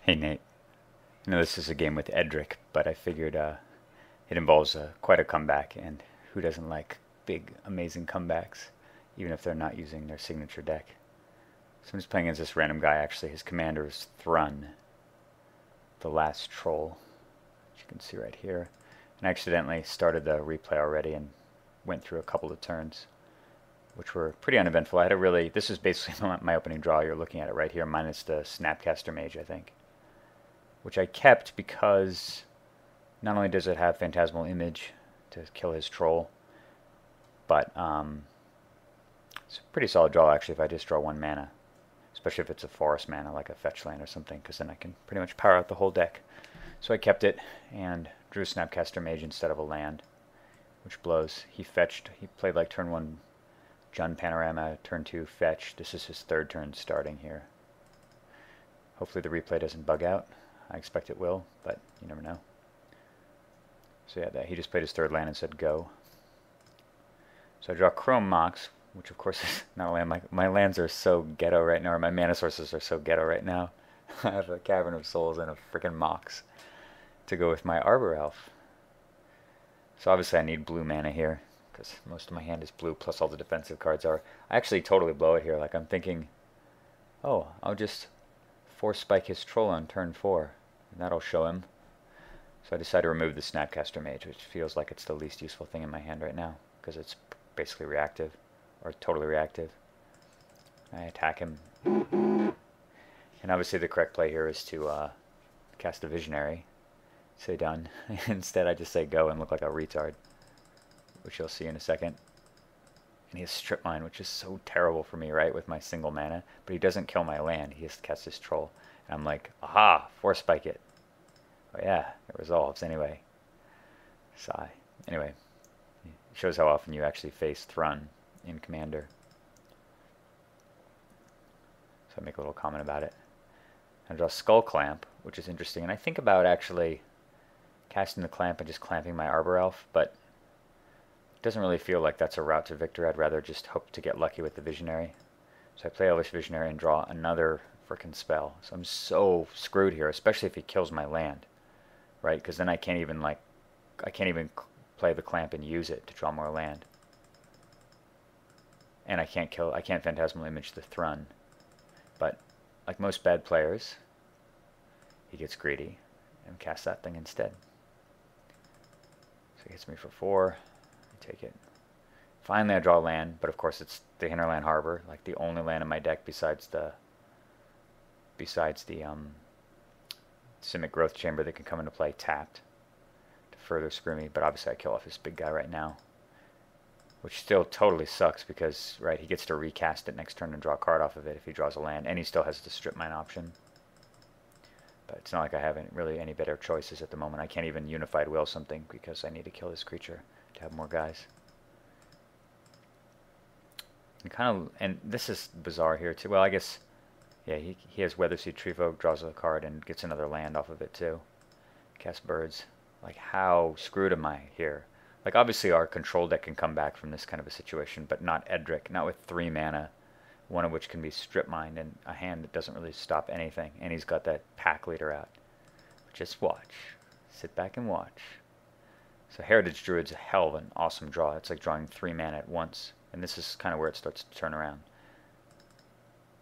Hey Nate, I know this is a game with Edric, but I figured it involves quite a comeback, and who doesn't like big, amazing comebacks, even if they're not using their signature deck? So I'm just playing as this random guy. Actually, his commander is Thrun, the last troll, which you can see right here. And I accidentally started the replay already and went through a couple of turns, which were pretty uneventful. I had a really, this is basically my opening draw. You're looking at it right here, minus the Snapcaster Mage, I think, which I kept because not only does it have Phantasmal Image to kill his troll, but it's a pretty solid draw actually if I just draw 1 mana, especially if it's a forest mana like a fetch land or something, because then I can pretty much power out the whole deck. So I kept it and drew Snapcaster Mage instead of a land, which blows. He fetched, he played like turn 1 Jund Panorama, turn 2 fetch. This is his third turn starting here. Hopefully the replay doesn't bug out. I expect it will, but you never know. So yeah, he just played his third land and said go. So I draw Chrome Mox, which of course is not a land. My lands are so ghetto right now, or my mana sources are so ghetto right now. I have a Cavern of Souls and a freaking Mox to go with my Arbor Elf. So obviously I need blue mana here, because most of my hand is blue, plus all the defensive cards are. I actually totally blow it here. Like I'm thinking, oh, I'll just Force Spike his troll on turn 4, and that'll show him. So I decided to remove the Snapcaster Mage, which feels like it's the least useful thing in my hand right now, because it's basically reactive, or totally reactive. I attack him. And obviously the correct play here is to cast a Visionary. Say done. Instead I just say go and look like a retard, which you'll see in a second. And he has Strip Mine, which is so terrible for me, right, with my single mana. But he doesn't kill my land. He just casts his troll. And I'm like, aha, Force Spike it. Oh yeah, it resolves anyway. Sigh. Anyway, it shows how often you actually face Thrun in Commander. So I make a little comment about it. I draw Skull Clamp, which is interesting. And I think about actually casting the Clamp and just clamping my Arbor Elf, but it doesn't really feel like that's a route to victory. I'd rather just hope to get lucky with the Visionary. So I play Elvish Visionary and draw another frickin' spell. So I'm so screwed here, especially if he kills my land, right? Because then I can't even play the Clamp and use it to draw more land. And I can't Phantasmal Image the Thrun. But like most bad players, he gets greedy and casts that thing instead. So he hits me for 4. Take it. Finally I draw land, but of course it's the Hinterland Harbor, like the only land in my deck besides the Simic Growth Chamber that can come into play tapped to further screw me. But obviously I kill off this big guy right now, which still totally sucks because, right, he gets to recast it next turn and draw a card off of it if he draws a land, and he still has the Strip Mine option. But it's not like I have really any better choices at the moment. I can't even Unified Will something because I need to kill this creature to have more guys. And this is bizarre here too. Well, I guess, yeah, he has Weatherseed Treefolk, draws a card, and gets another land off of it too. Cast Birds. Like, how screwed am I here? Like, obviously our control deck can come back from this kind of a situation, but not Edric. Not with 3 mana, one of which can be Strip Mined, and a hand that doesn't really stop anything. And he's got that Pack Leader out. Just watch. Sit back and watch. So Heritage Druid's a hell of an awesome draw. It's like drawing 3 mana at once. And this is kind of where it starts to turn around.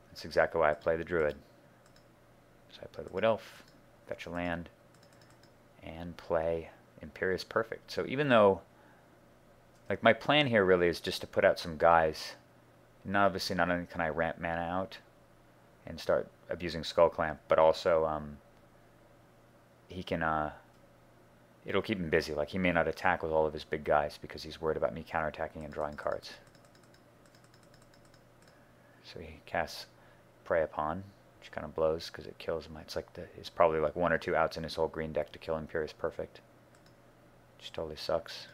That's exactly why I play the Druid. So I play the Wood Elf, fetch a land, and play Imperious Perfect. So even though, like, my plan here really is just to put out some guys. And obviously not only can I ramp mana out and start abusing Skull Clamp, but also he can it'll keep him busy. Like, he may not attack with all of his big guys because he's worried about me counterattacking and drawing cards. So he casts Prey Upon, which kind of blows because it kills him. It's like it's probably like 1 or 2 outs in his whole green deck to kill Imperious Perfect, which totally sucks.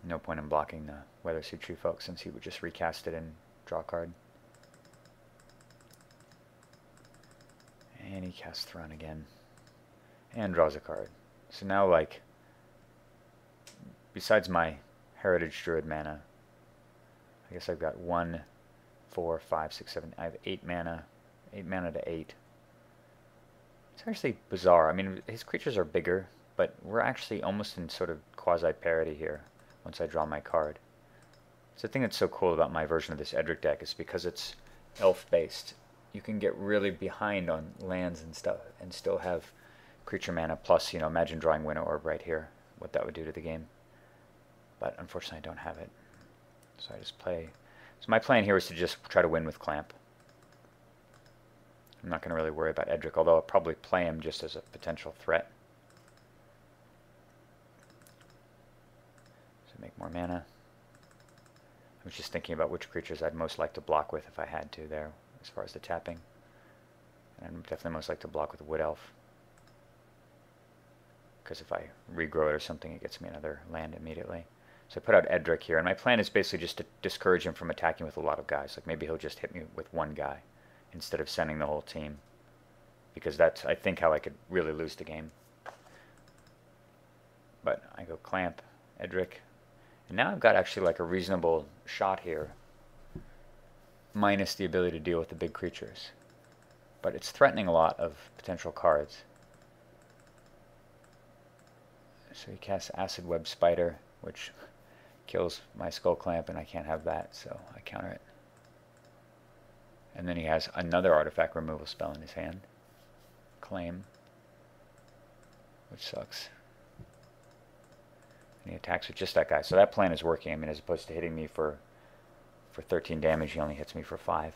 No point in blocking the Weatherseed Treefolk since he would just recast it and draw a card. And he casts Thrun again. And draws a card. So now, like, besides my Heritage Druid mana, I guess I've got 1, 4, 5, 6, 7. I have 8 mana. 8 mana to 8. It's actually bizarre. I mean, his creatures are bigger, but we're actually almost in sort of quasi-parity here once I draw my card. So the thing that's so cool about my version of this Edric deck is because it's elf-based, you can get really behind on lands and stuff and still have creature mana. Plus, you know, imagine drawing Winter Orb right here, what that would do to the game. But unfortunately, I don't have it. So I just play. So my plan here is to just try to win with Clamp. I'm not going to really worry about Edric, although I'll probably play him just as a potential threat. So make more mana. I was just thinking about which creatures I'd most like to block with if I had to there, as far as the tapping. And I'd definitely most like to block with a Wood Elf. Because if I regrow it or something, it gets me another land immediately. So I put out Edric here, and my plan is basically just to discourage him from attacking with a lot of guys. Like maybe he'll just hit me with one guy instead of sending the whole team. Because that's, I think, how I could really lose the game. But I go Clamp, Edric. And now I've got actually like a reasonable shot here, minus the ability to deal with the big creatures. But it's threatening a lot of potential cards. So he casts Acid Web Spider, which kills my Skull Clamp, and I can't have that, so I counter it. And then he has another artifact removal spell in his hand, Claim, which sucks. And he attacks with just that guy. So that plan is working. I mean, as opposed to hitting me for 13 damage, he only hits me for 5.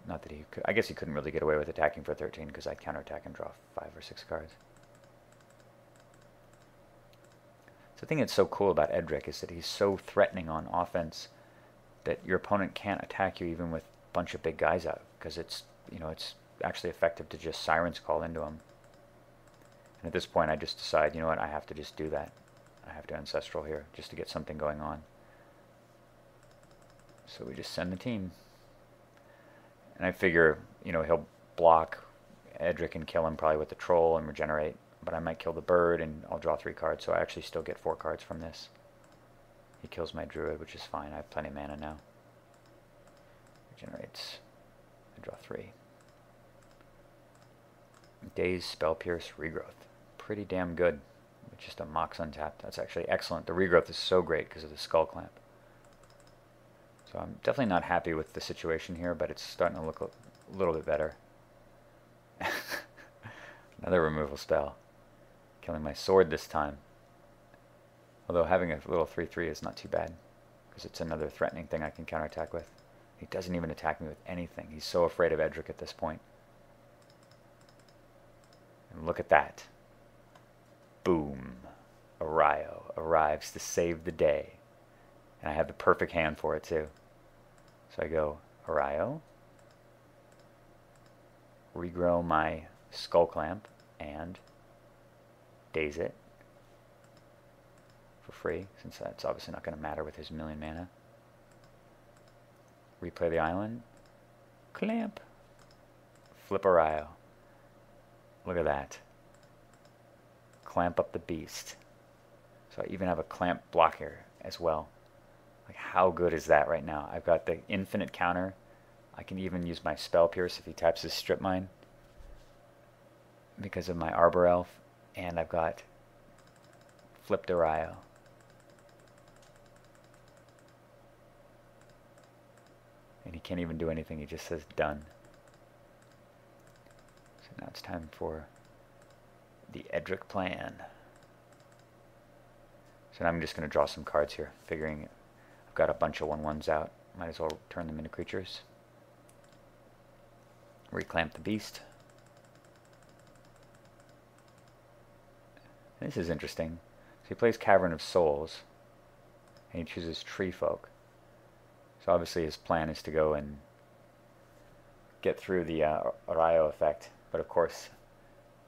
Not that he could. I guess he couldn't really get away with attacking for 13 because I'd counterattack and draw 5 or 6 cards. So the thing that's so cool about Edric is that he's so threatening on offense that your opponent can't attack you even with a bunch of big guys out, because it's, you know, it's actually effective to just Siren's Call into him. And at this point I just decide, you know what, I have to just do that. I have to Ancestral here just to get something going on. So we just send the team. And I figure, you know, he'll block Edric and kill him probably with the Troll and regenerate. But I might kill the bird and I'll draw 3 cards, so I actually still get 4 cards from this. He kills my Druid, which is fine. I have plenty of mana now. Regenerates. I draw 3. Daze, Spell Pierce, Regrowth. Pretty damn good. With just a Mox untapped. That's actually excellent. The Regrowth is so great because of the Skull Clamp. So I'm definitely not happy with the situation here, but it's starting to look a little bit better. Another removal spell. Killing my sword this time. Although having a little 3/3 is not too bad, because it's another threatening thing I can counterattack with. He doesn't even attack me with anything. He's so afraid of Edric at this point. And look at that. Boom. Arayo arrives to save the day. And I have the perfect hand for it too. So I go Arayo, regrow my Skull Clamp, and daze it for free, since that's obviously not going to matter with his 1,000,000 mana. Replay the island. Clamp. Flip Arayo. Look at that. Clamp up the beast. So I even have a clamp blocker as well. Like, how good is that right now? I've got the infinite counter. I can even use my Spell Pierce if he taps his Strip Mine because of my Arbor Elf. And I've got Flipped Arayo. And he can't even do anything. He just says done. So now it's time for the Edric plan. So now I'm just going to draw some cards here, figuring I've got a bunch of 1/1s out. Might as well turn them into creatures. Reclamp the beast. This is interesting. So he plays Cavern of Souls, and he chooses Tree Folk. So obviously his plan is to go and get through the Arayo effect, but of course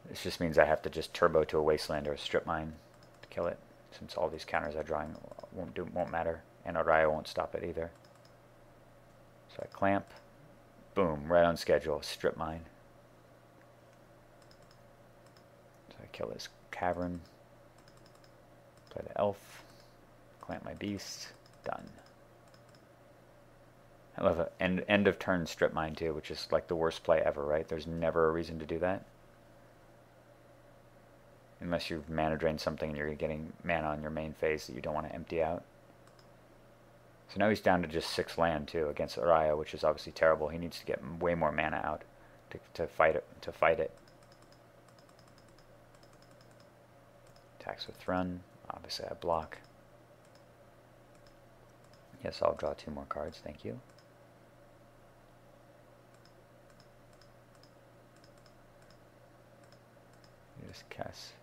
this just means I have to just turbo to a Wasteland or a Strip Mine to kill it, since all these counters I'm drawing won't matter, and Arayo won't stop it either. So I clamp, boom, right on schedule, Strip Mine. So I kill this Cavern, play the Elf, clamp my beast, done. I love an end of turn Strip Mine too, which is like the worst play ever, right? There's never a reason to do that. Unless you've mana drained something and you're getting mana on your main phase that you don't want to empty out. So now he's down to just 6 land too against Araya, which is obviously terrible. He needs to get way more mana out to fight it. Attacks with Thrun. Obviously I block. Yes, I'll draw 2 more cards. Thank you. You just cast.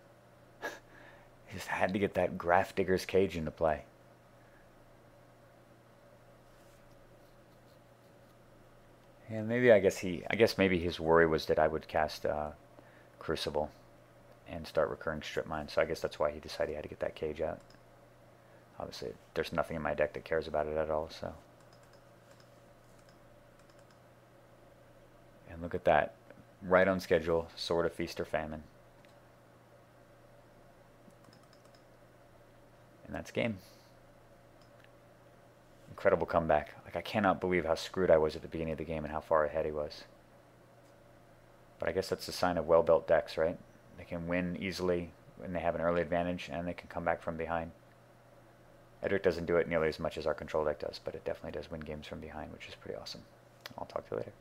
He just had to get that Graph Digger's Cage into play. And maybe I guess maybe his worry was that I would cast Crucible and start recurring Strip Mine. So I guess that's why he decided he had to get that cage out. Obviously, there's nothing in my deck that cares about it at all. So, and look at that, right on schedule. Sword of Feast or Famine. And that's game. Incredible comeback. Like, I cannot believe how screwed I was at the beginning of the game and how far ahead he was. But I guess that's a sign of well-built decks, right? They can win easily when they have an early advantage, and they can come back from behind. Edric doesn't do it nearly as much as our control deck does, but it definitely does win games from behind, which is pretty awesome. I'll talk to you later.